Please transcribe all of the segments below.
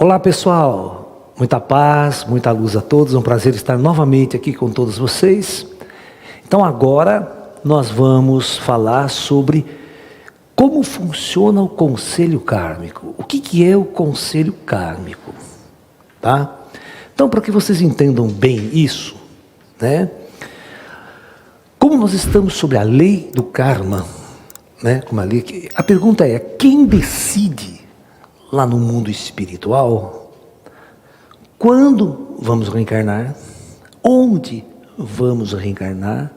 Olá pessoal, muita paz, muita luz a todos, é um prazer estar novamente aqui com todos vocês. Então agora nós vamos falar sobre como funciona o conselho kármico. O que é o conselho kármico? Tá? Então, para que vocês entendam bem isso, né? Como nós estamos sobre a lei do karma, né? Como a pergunta é: quem decide lá no mundo espiritual quando vamos reencarnar, onde vamos reencarnar,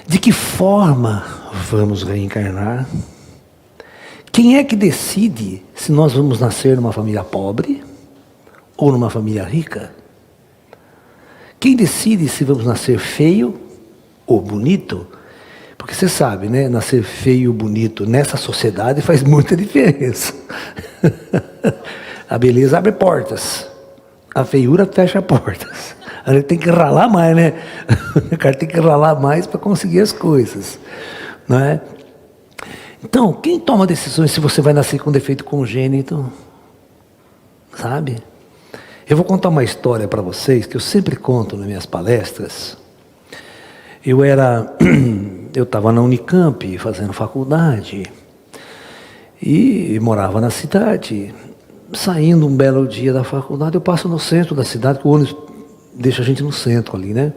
de que forma vamos reencarnar? Quem é que decide se nós vamos nascer numa família pobre ou numa família rica? Quem decide se vamos nascer feio ou bonito? Porque você sabe, né? Nascer feio ou bonito nessa sociedade faz muita diferença. A beleza abre portas, a feiura fecha portas. A gente tem que ralar mais, né? O cara tem que ralar mais para conseguir as coisas, não é? Então, quem toma decisões se você vai nascer com defeito congênito? Sabe? Eu vou contar uma história para vocês que eu sempre conto nas minhas palestras. Eu estava na Unicamp fazendo faculdade e morava na cidade. Saindo um belo dia da faculdade, eu passo no centro da cidade, que o ônibus deixa a gente no centro ali, né?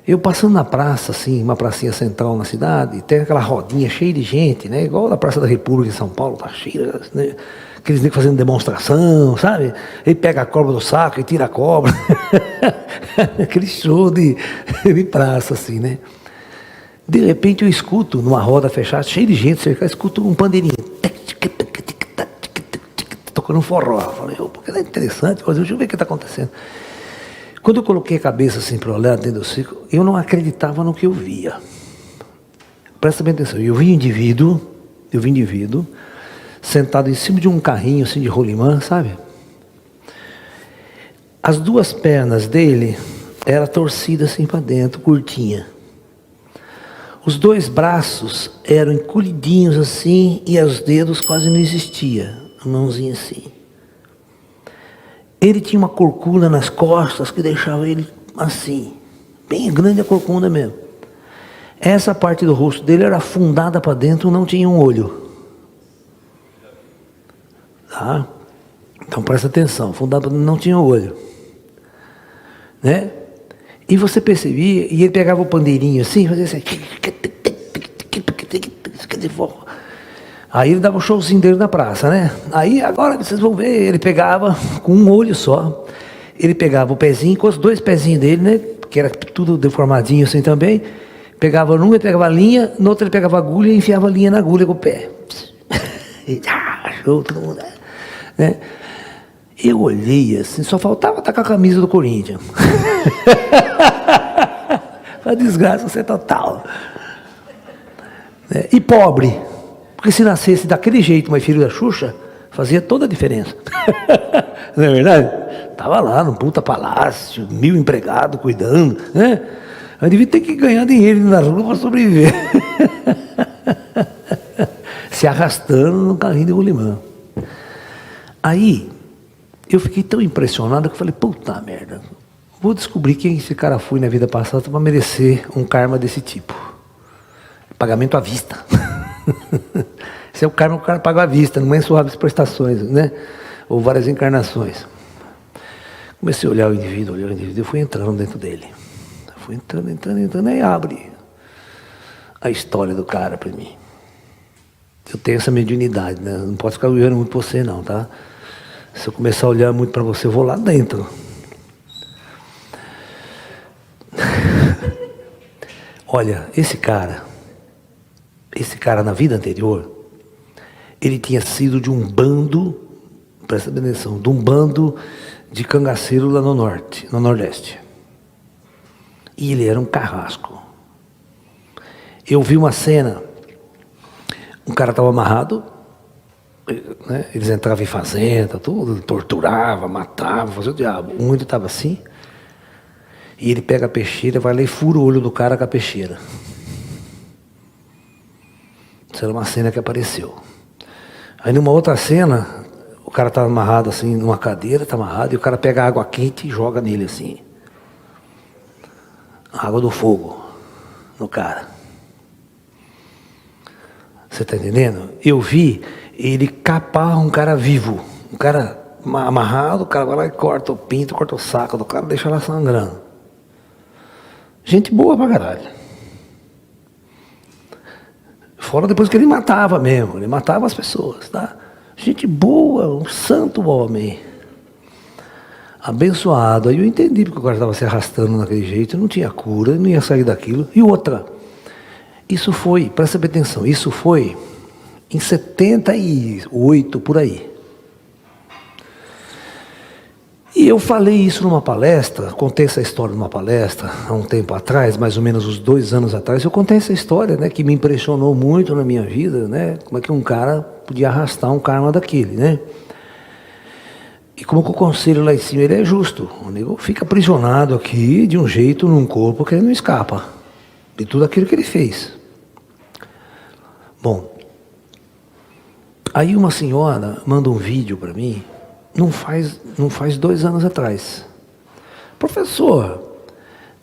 Eu passando na praça, assim, uma pracinha central na cidade, tem aquela rodinha cheia de gente, né? Igual na Praça da República em São Paulo, tá cheia, né? Aqueles negros fazendo demonstração, sabe? Ele pega a cobra do saco e tira a cobra. Aquele show de praça, assim, né? De repente eu escuto, numa roda fechada, cheia de gente cercada, escuto um pandeirinho. Tocando um forró. Eu falei, porque é interessante, deixa eu ver o que está acontecendo. Quando eu coloquei a cabeça assim para olhar dentro do círculo, eu não acreditava no que eu via. Presta bem atenção, eu vi um indivíduo sentado em cima de um carrinho assim de rolimã, sabe? As duas pernas dele eram torcidas assim para dentro, curtinha. Os dois braços eram encolhidinhos assim e os dedos quase não existiam, a mãozinha assim. Ele tinha uma corcunda nas costas que deixava ele assim, bem grande a corcunda mesmo. Essa parte do rosto dele era afundada para dentro, não tinha um olho. Tá? Então presta atenção, afundada não tinha olho. Né? E você percebia, e ele pegava o pandeirinho assim, fazia assim. Aí ele dava um showzinho dele na praça, né? Aí agora vocês vão ver, ele pegava com um olho só. Ele pegava o pezinho, com os dois pezinhos dele, né? Que era tudo deformadinho assim também. Pegava num, ele pegava a linha, no outro ele pegava a agulha e enfiava a linha na agulha com o pé. Show, todo mundo, né? Eu olhei assim, só faltava estar com a camisa do Corinthians. A desgraça ser total. E pobre. Porque se nascesse daquele jeito, mas filho da Xuxa, fazia toda a diferença. Não é verdade? Estava lá no puta palácio, 1000 empregados cuidando, né? Eu devia ter que ganhar dinheiro na rua para sobreviver. Se arrastando no carrinho de rolimã. Aí, eu fiquei tão impressionado que eu falei, puta merda, vou descobrir quem esse cara foi na vida passada para merecer um karma desse tipo. Pagamento à vista. Esse é o karma que o cara paga à vista, não é suaves prestações, né? Ou várias encarnações. Comecei a olhar o indivíduo, eu fui entrando dentro dele. Fui entrando, aí abre a história do cara para mim. Eu tenho essa mediunidade, né? Não posso ficar olhando muito para você não, tá? Se eu começar a olhar muito para você, eu vou lá dentro. Olha, esse cara na vida anterior, ele tinha sido de um bando, presta atenção, de um bando de cangaceiro lá no norte, no nordeste. E ele era um carrasco. Eu vi uma cena, um cara estava amarrado, né? Eles entravam em fazenda, tudo, torturava, matava, fazia o diabo. Um estava assim, e ele pega a peixeira, vai lá e fura o olho do cara com a peixeira. Isso era uma cena que apareceu. Aí numa outra cena, o cara tá amarrado assim numa cadeira, tá amarrado, e o cara pega água quente e joga nele assim. Água do fogo no cara. Você está entendendo? Eu vi ele capar um cara vivo. Um cara amarrado, o cara vai lá e corta o pinto, corta o saco do cara, deixa lá sangrando. Gente boa pra caralho. Fora depois que ele matava mesmo, ele matava as pessoas, tá? Gente boa, um santo homem. Abençoado. Aí eu entendi porque o cara estava se arrastando daquele jeito, não tinha cura, não ia sair daquilo. E outra, isso foi, presta bem atenção, isso foi em 78, por aí. E eu falei isso numa palestra, contei essa história numa palestra, há um tempo atrás, mais ou menos uns 2 anos atrás, eu contei essa história, né, que me impressionou muito na minha vida, né, como é que um cara podia arrastar um karma daquele, né. E como que o conselho lá em cima, ele é justo, o nego fica aprisionado aqui, de um jeito, num corpo que ele não escapa, de tudo aquilo que ele fez. Bom, aí uma senhora manda um vídeo para mim, não faz 2 anos atrás. Professor,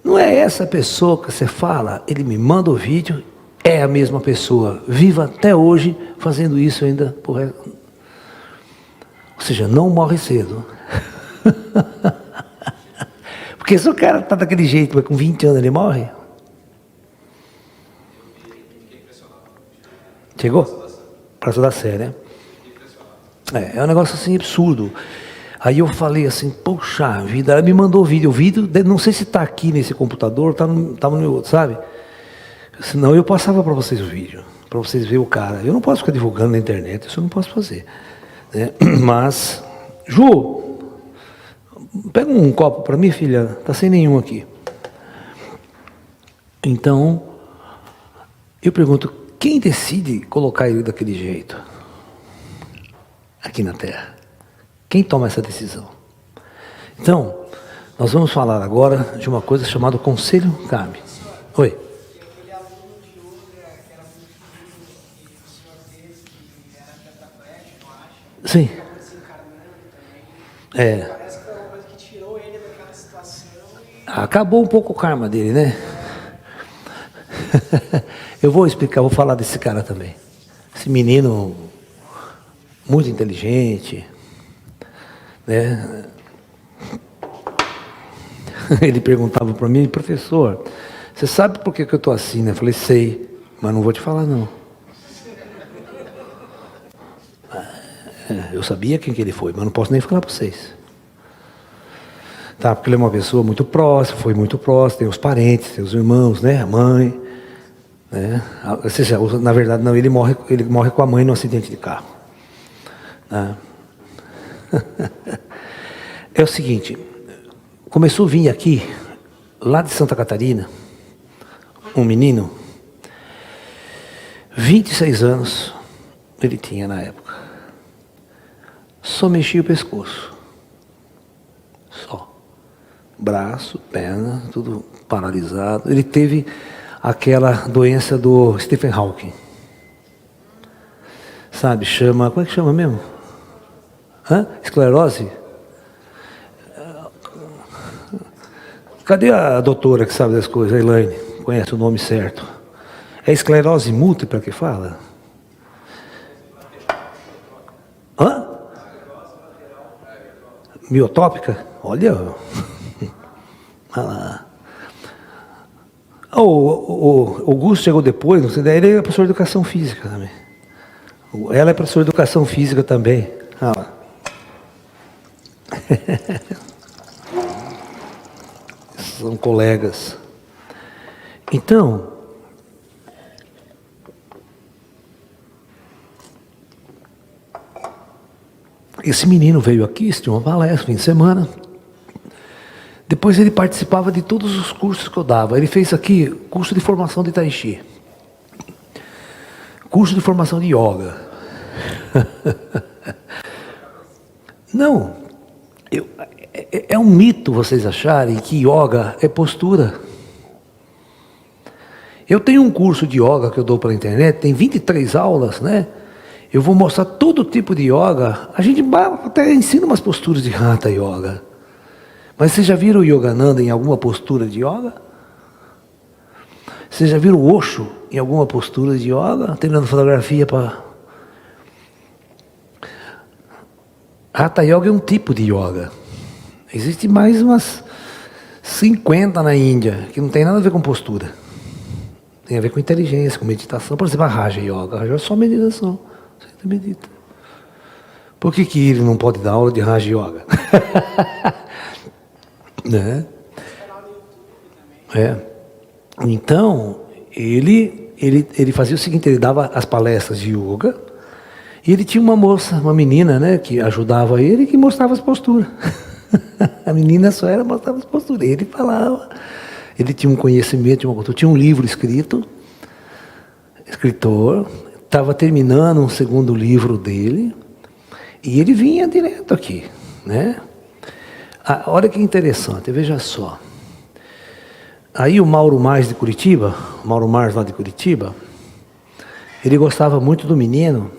não é essa pessoa que você fala? Ele me manda o vídeo, é a mesma pessoa, viva até hoje fazendo isso ainda. Ou seja, não morre cedo. Porque se o cara está daquele jeito, com 20 anos ele morre? Chegou? Para toda a série, né? É um negócio assim absurdo. Aí eu falei assim, poxa vida, ela me mandou o vídeo, não sei se está aqui nesse computador, está no meu outro, sabe? Senão eu passava para vocês o vídeo, para vocês verem o cara. Eu não posso ficar divulgando na internet, isso eu não posso fazer. Né? Mas, Ju, pega um copo para mim, filha, está sem nenhum aqui. Então, eu pergunto, quem decide colocar ele daquele jeito? Aqui na Terra. Quem toma essa decisão? Então, nós vamos falar agora de uma coisa chamada Conselho Kármico. Oi. Aquele aluno de yoga, que era muito que o senhor teve, que era tetraplégico, eu acho. Sim. Acabou desencarnando também. É. Parece que foi uma coisa que tirou ele daquela situação e... Acabou um pouco o karma dele, né? Eu vou explicar, vou falar desse cara também. Esse menino muito inteligente, né? Ele perguntava para mim, professor, você sabe por que eu estou assim, né? Eu falei, sei, mas não vou te falar não. Eu sabia quem que ele foi, mas não posso nem falar para vocês. Tá, porque ele é uma pessoa muito próxima, foi muito próximo, tem os parentes, tem os irmãos, né? A mãe, né? Ou seja, na verdade não, ele morre com a mãe num acidente de carro. Né? É o seguinte, começou a vir aqui, lá de Santa Catarina, um menino, 26 anos ele tinha na época, só mexia o pescoço, só, braço, perna, tudo paralisado. Ele teve aquela doença do Stephen Hawking, sabe, como é que chama mesmo? Esclerose? Cadê a doutora que sabe das coisas, a Elaine? Conhece o nome certo. É esclerose múltipla que fala? Miotópica? Olha. O Augusto chegou depois, não sei, ele é professor de educação física também. Ela é professora de educação física também. São colegas. Então, esse menino veio aqui, assistiu uma palestra, fim de semana. Depois ele participava de todos os cursos que eu dava. Ele fez aqui curso de formação de Tai Chi, curso de formação de Yoga. Não, é um mito vocês acharem que Yoga é postura. Eu tenho um curso de Yoga que eu dou pela internet, tem 23 aulas, né? Eu vou mostrar todo tipo de yoga. A gente até ensina umas posturas de Hatha Yoga. Mas vocês já viram o Yogananda em alguma postura de yoga? Vocês já viram o Osho em alguma postura de yoga? Tirando fotografia para... Hatha Yoga é um tipo de yoga. Existe mais umas 50 na Índia, que não tem nada a ver com postura. Tem a ver com inteligência, com meditação. Por exemplo, a Raja Yoga. A Raja é só meditação. Você medita. Por que ele não pode dar aula de Raja Yoga? Né? É. Então, ele fazia o seguinte, ele dava as palestras de yoga, e ele tinha uma moça, uma menina, né, que ajudava ele, que mostrava as posturas. A menina só era mostrava as posturas, ele falava. Ele tinha um conhecimento, tinha um livro escritor, estava terminando um segundo livro dele, e ele vinha direto aqui, né? Olha que interessante, veja só. Aí o Mauro Mars de Curitiba, Mauro Mars lá de Curitiba, ele gostava muito do menino.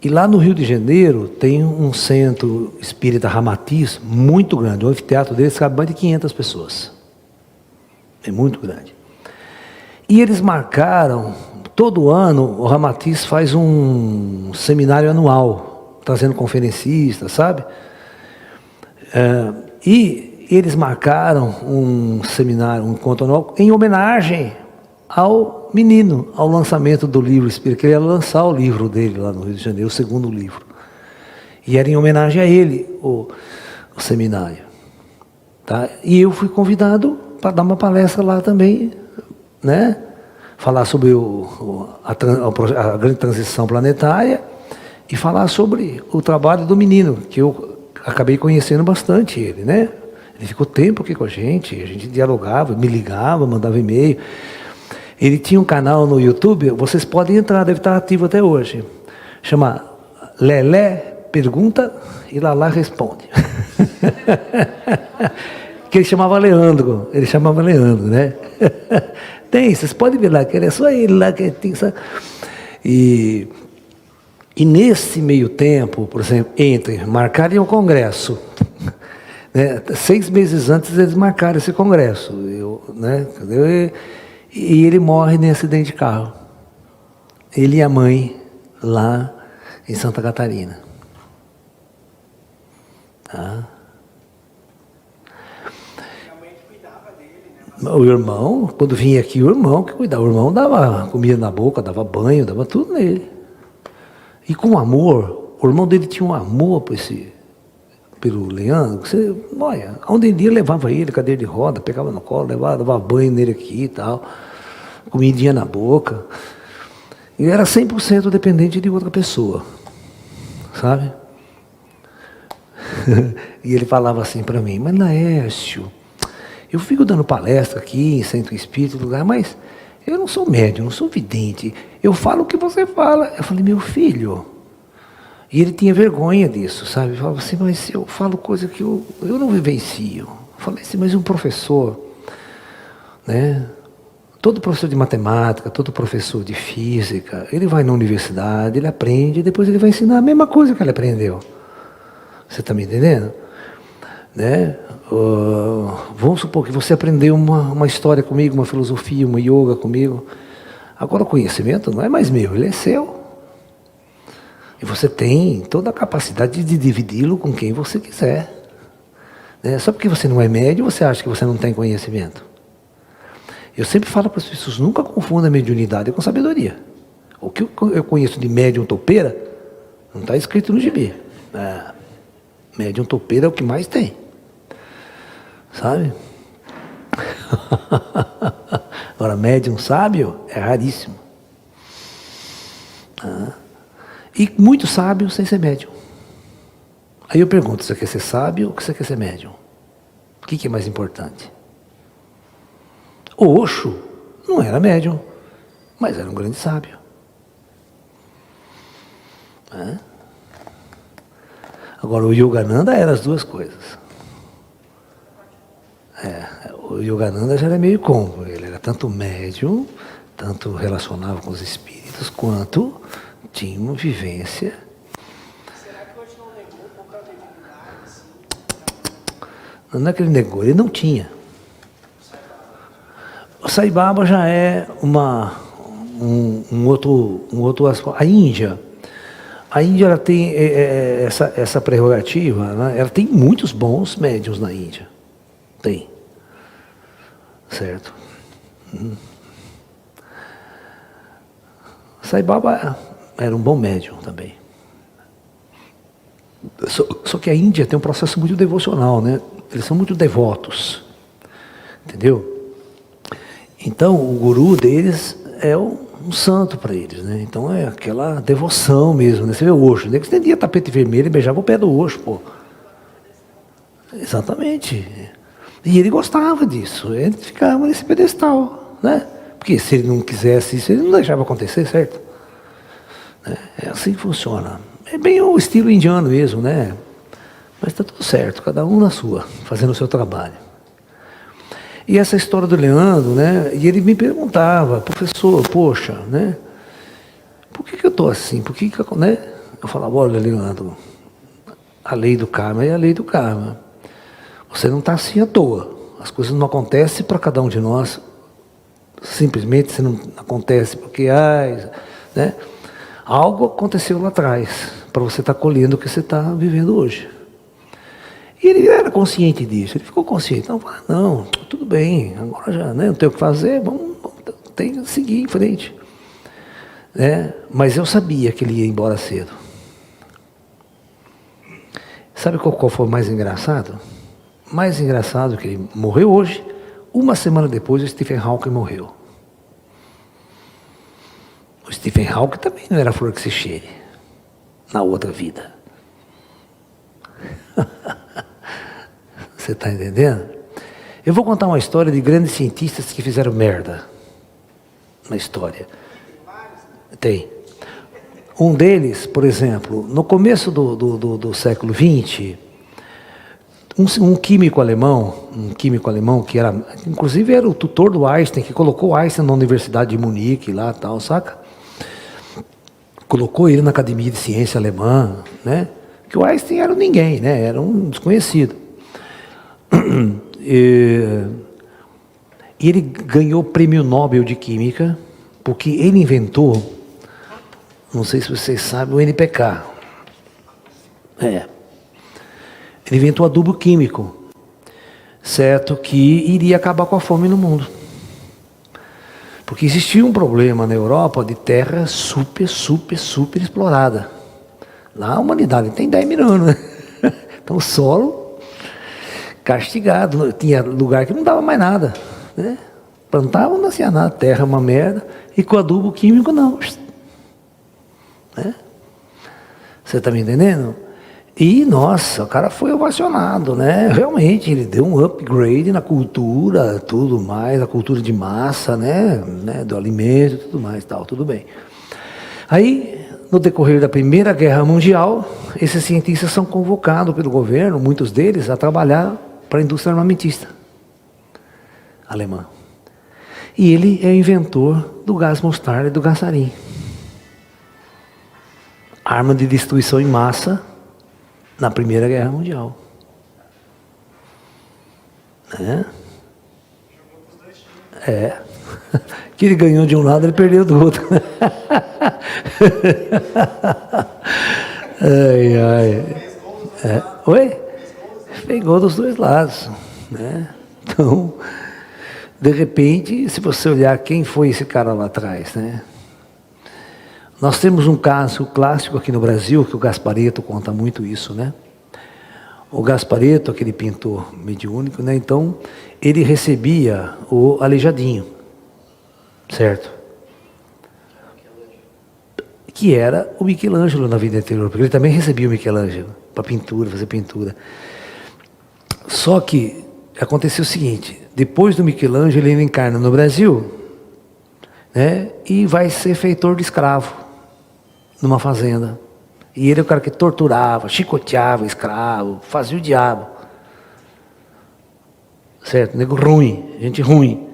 E lá no Rio de Janeiro tem um centro espírita Ramatiz muito grande. O anfiteatro deles cabe mais de 500 pessoas. É muito grande. E eles marcaram, todo ano o Ramatiz faz um seminário anual, trazendo conferencistas, sabe? E eles marcaram um seminário, um encontro anual, em homenagem ao menino, ao lançamento do livro espírita, que ele ia lançar o livro dele lá no Rio de Janeiro, o segundo livro. E era em homenagem a ele o seminário. Tá? E eu fui convidado para dar uma palestra lá também, né? Falar sobre a grande transição planetária e falar sobre o trabalho do menino, que eu acabei conhecendo bastante ele, né? Ele ficou tempo aqui com a gente dialogava, me ligava, mandava e-mail. Ele tinha um canal no YouTube, vocês podem entrar, deve estar ativo até hoje. Chama Lelé Pergunta e Lalá Responde. Que ele chamava Leandro, né? Tem, vocês podem ver lá, que era só ele lá que tem. E nesse meio tempo, por exemplo, marcarem um congresso. Né? 6 meses antes eles marcaram esse congresso. Né? E ele morre nesse acidente de carro. Ele e a mãe lá em Santa Catarina. Tá? O irmão, quando vinha aqui, o irmão que cuidava. O irmão dava comida na boca, dava banho, dava tudo nele. E com amor, o irmão dele tinha um amor pelo Leandro. Olha, onde ele ia, levava ele, cadeira de roda, pegava no colo, dava banho nele aqui e tal. Comidinha na boca. E era 100% dependente de outra pessoa. Sabe? E ele falava assim para mim, mas Laércio, eu fico dando palestra aqui em centro espírita, lugar, mas eu não sou médium, não sou vidente. Eu falo o que você fala. Eu falei, meu filho. E ele tinha vergonha disso, sabe? Ele falava assim, mas eu falo coisa que eu não vivencio. Eu falei assim, mas um professor, né? Todo professor de matemática, todo professor de física, ele vai na universidade, ele aprende, e depois ele vai ensinar a mesma coisa que ele aprendeu. Você está me entendendo? Né? Vamos supor que você aprendeu uma história comigo, uma filosofia, uma yoga comigo. Agora o conhecimento não é mais meu, ele é seu. E você tem toda a capacidade de dividi-lo com quem você quiser. Né? Só porque você não é médium, você acha que você não tem conhecimento. Eu sempre falo para as pessoas, nunca confunda mediunidade com sabedoria. O que eu conheço de médium topeira, não está escrito no gibi. Médium topeira é o que mais tem. Sabe? Agora, médium sábio é raríssimo. E muito sábio sem ser médium. Aí eu pergunto, você quer ser sábio ou você quer ser médium? O que é mais importante? O Osho não era médium, mas era um grande sábio. Agora, o Yogananda era as duas coisas. O Yogananda já era meio combo. Ele era tanto médium, tanto relacionava com os espíritos, quanto tinha uma vivência. Será que hoje não negou um pouco a mediunidade, assim? Não é que ele negou, ele não tinha. O Sai Baba já é um outro aspecto. A Índia ela tem essa prerrogativa, né? Ela tem muitos bons médiuns na Índia. Tem. Certo? Sai Baba era um bom médium também. Só que a Índia tem um processo muito devocional, né? Eles são muito devotos. Entendeu? Então, o guru deles é um santo para eles, né? Então, é aquela devoção mesmo, né? Você vê o Osho, né? Que estendia tapete vermelho e beijava o pé do Osho, pô. Exatamente. E ele gostava disso. Ele ficava nesse pedestal, né? Porque se ele não quisesse isso, ele não deixava acontecer, certo? É assim que funciona. É bem o estilo indiano mesmo, né? Mas está tudo certo, cada um na sua, fazendo o seu trabalho. E essa história do Leandro, né? E ele me perguntava, professor, poxa, né? Por que eu estou assim? Por que né? Eu falava, olha, Leandro, a lei do karma é a lei do karma. Você não está assim à toa. As coisas não acontecem para cada um de nós. Simplesmente se não acontece porque né? Algo aconteceu lá atrás para você estar colhendo o que você está vivendo hoje. E ele era consciente disso, ele ficou consciente. Não, tudo bem, agora já não tenho o que fazer, tem que seguir em frente. Né? Mas eu sabia que ele ia embora cedo. Sabe qual foi o mais engraçado? Mais engraçado que ele morreu hoje, uma semana depois o Stephen Hawking morreu. O Stephen Hawking também não era flor que se cheire na outra vida. Você está entendendo? Eu vou contar uma história de grandes cientistas que fizeram merda na história. Tem. Um deles, por exemplo, no começo do século XX, um químico alemão que era, inclusive era o tutor do Einstein, que colocou o Einstein na Universidade de Munique lá, tal, saca? Colocou ele na Academia de Ciência Alemã, né? Que o Einstein era um ninguém, né? Era um desconhecido. E ele ganhou o Prêmio Nobel de Química porque ele inventou, não sei se vocês sabem, o NPK. Ele inventou adubo químico, certo? Que iria acabar com a fome no mundo. Porque existia um problema na Europa de terra super explorada. Lá a humanidade tem 10 mil anos, né? Então o solo castigado, tinha lugar que não dava mais nada, né? Plantava, não nascia nada, terra uma merda, e com adubo químico não. Né? Você está me entendendo? E, nossa, o cara foi ovacionado, né? Realmente, ele deu um upgrade na cultura, tudo mais, a cultura de massa, né? Do alimento, tudo mais, tal, tudo bem. Aí, no decorrer da Primeira Guerra Mundial, esses cientistas são convocados pelo governo, muitos deles, a trabalhar para a indústria armamentista alemã. E ele é inventor do gás mostarda e do gás sarin. Arma de destruição em massa na Primeira Guerra Mundial. Que ele ganhou de um lado, ele perdeu do outro. Oi? Fez gol dos dois lados, né? Então, de repente, se você olhar quem foi esse cara lá atrás, né? Nós temos um caso clássico aqui no Brasil, que o Gasparetto conta muito isso, né? O Gasparetto, aquele pintor mediúnico, né? Então, ele recebia o Aleijadinho, certo? Que era o Michelangelo na vida anterior, porque ele também recebia o Michelangelo para pintura, fazer pintura. Só que aconteceu o seguinte, depois do Michelangelo ele encarna no Brasil, né, e vai ser feitor de escravo numa fazenda. E ele é o cara que torturava, chicoteava escravo, fazia o diabo. Certo? Nego ruim, gente ruim.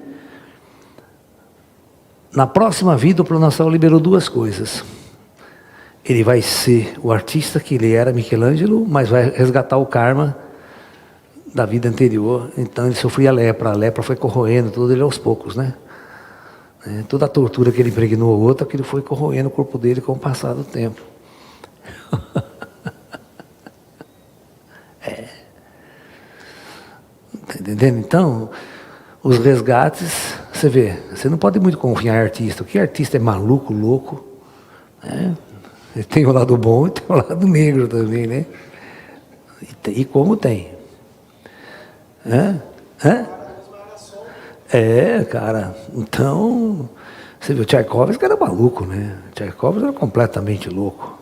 Na próxima vida o Plano Astral liberou duas coisas. ele vai ser o artista que ele era, Michelangelo, mas vai resgatar o karma da vida anterior. Então ele sofria lepra, a lepra foi corroendo tudo ele aos poucos, né? Toda a tortura que ele impregnou ao outro, aquilo foi corroendo o corpo dele com o passar do tempo. Tá entendendo? Então, os resgates, você vê, você não pode muito confiar em artista, porque artista é maluco, louco, né? Ele tem o lado bom e tem o lado negro também, né? E como tem. Cara, então, você viu, o Tchaikovsky era maluco, né? O Tchaikovsky era completamente louco.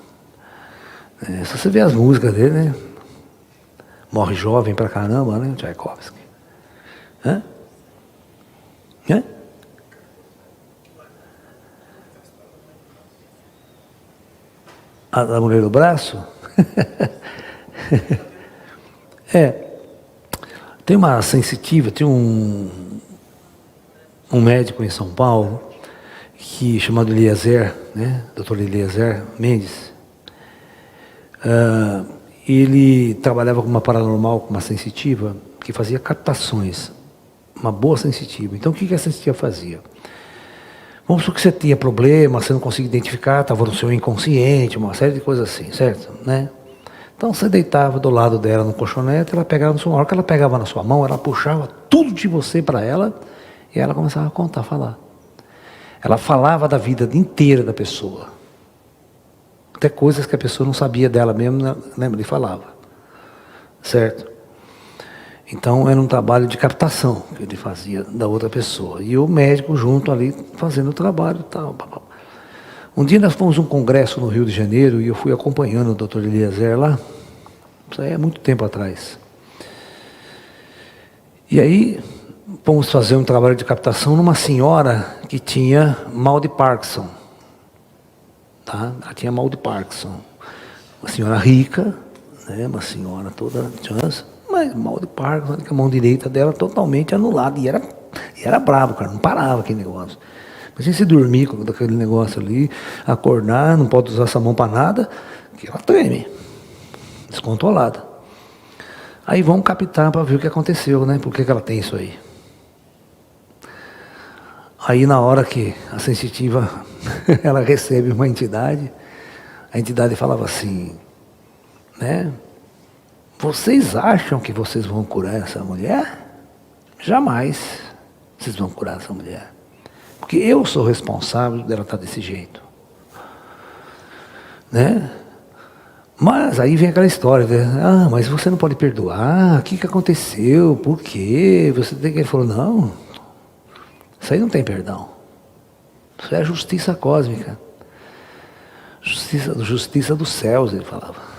Se você vê as músicas dele, né? Morre jovem pra caramba, né? O Tchaikovsky. A mulher do braço? Tem uma sensitiva, tem um médico em São Paulo, chamado Eliezer, né? Dr. Eliezer Mendes. Ele trabalhava com uma paranormal, com uma sensitiva, que fazia captações, uma boa sensitiva. Então o que a sensitiva fazia? Vamos supor que você tinha problema, você não conseguia identificar, estava no seu inconsciente, uma série de coisas assim, certo? Né? Então você deitava do lado dela no colchonete, ela pegava na sua mão. A hora que ela pegava na sua mão, ela puxava tudo de você para ela e ela começava a contar, falar. Ela falava da vida inteira da pessoa. Até coisas que a pessoa não sabia dela mesmo, né? Ele falava. Certo? Então era um trabalho de captação que ele fazia da outra pessoa. E o médico junto ali fazendo o trabalho e tal. Um dia nós fomos a um congresso no Rio de Janeiro e eu fui acompanhando o Dr. Eliezer lá. Isso aí é muito tempo atrás. E aí fomos fazer um trabalho de captação numa senhora que tinha mal de Parkinson. Tá? Ela tinha mal de Parkinson. Uma senhora rica, né? Uma senhora toda chance, mas mal de Parkinson, com a mão direita dela totalmente anulada. E era bravo, cara, não parava aquele negócio. Imagina se dormir com aquele negócio ali, acordar, não pode usar essa mão para nada, que ela treme, descontrolada. Aí vamos captar para ver o que aconteceu, né? Por que ela tem isso aí? Aí na hora que a sensitiva, ela recebe uma entidade, a entidade falava assim, né? Vocês acham que vocês vão curar essa mulher? Jamais vocês vão curar essa mulher. Porque eu sou responsável dela estar desse jeito. Né? Mas aí vem aquela história, né? Mas você não pode perdoar, o que aconteceu, por quê? Ele falou, não, isso aí não tem perdão. Isso é justiça cósmica. Justiça dos céus, ele falava.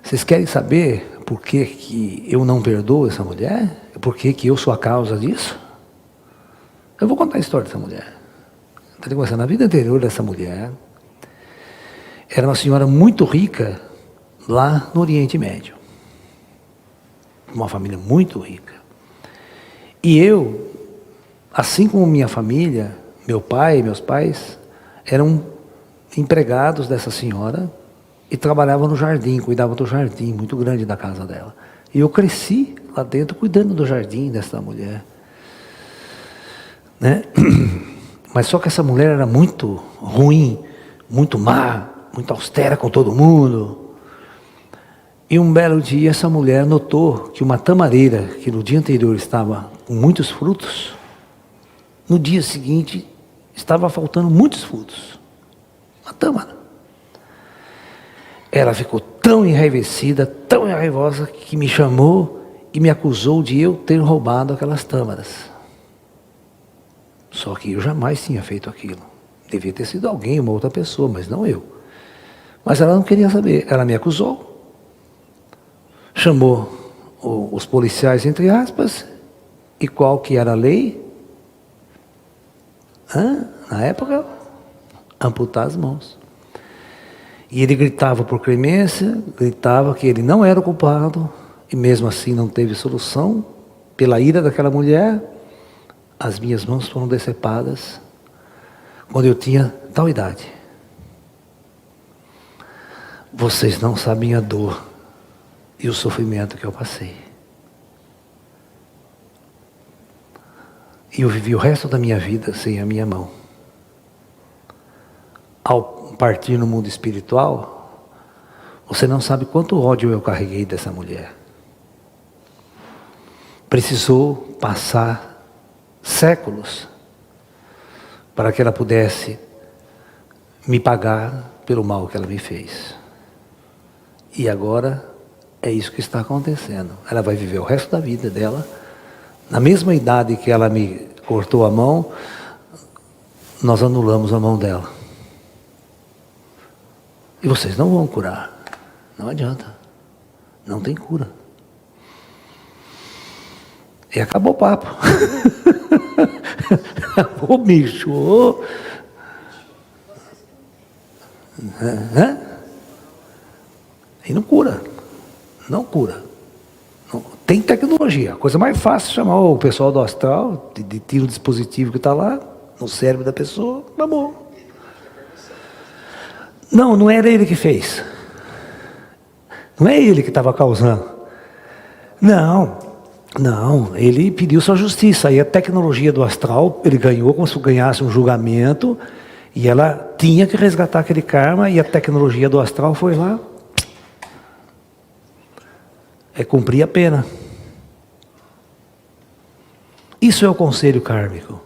Vocês querem saber por que eu não perdoo essa mulher? Por que eu sou a causa disso? Eu vou contar a história dessa mulher. Na vida anterior dessa mulher, era uma senhora muito rica lá no Oriente Médio. Uma família muito rica. E eu, assim como minha família, meu pai e meus pais, eram empregados dessa senhora e trabalhavam no jardim, cuidavam do jardim muito grande da casa dela. E eu cresci lá dentro cuidando do jardim dessa mulher. Né? Mas só que essa mulher era muito ruim, muito má, muito austera com todo mundo. E um belo dia essa mulher notou que uma tamareira, que no dia anterior estava com muitos frutos, no dia seguinte estava faltando muitos frutos. Uma tâmara. Ela ficou tão enraivecida, tão raivosa, que me chamou e me acusou de eu ter roubado aquelas tâmaras. Só que eu jamais tinha feito aquilo. Devia ter sido alguém, uma outra pessoa, mas não eu. Mas ela não queria saber. Ela me acusou, chamou os policiais, entre aspas, e qual que era a lei? Na época, amputar as mãos. E ele gritava por clemência, gritava que ele não era o culpado, e mesmo assim não teve solução. Pela ira daquela mulher, as minhas mãos foram decepadas quando eu tinha tal idade. Vocês não sabem a dor e o sofrimento que eu passei. E eu vivi o resto da minha vida sem a minha mão. Ao partir no mundo espiritual, você não sabe quanto ódio eu carreguei dessa mulher. Precisou passar séculos para que ela pudesse me pagar pelo mal que ela me fez. E agora é isso que está acontecendo. Ela vai viver o resto da vida dela, na mesma idade que ela me cortou a mão, nós anulamos a mão dela. E vocês não vão curar. Não adianta. Não tem cura. E acabou o papo. Ô bicho, ô. E não cura. Não cura. Não. Tem tecnologia. A coisa mais fácil é chamar o pessoal do astral, tira o dispositivo que está lá, no cérebro da pessoa, acabou. Não, não era ele que fez. Não é ele que estava causando. Não, ele pediu sua justiça. Aí a tecnologia do astral, ele ganhou como se ganhasse um julgamento, e ela tinha que resgatar aquele karma, e a tecnologia do astral foi lá. É cumprir a pena. Isso é o conselho kármico.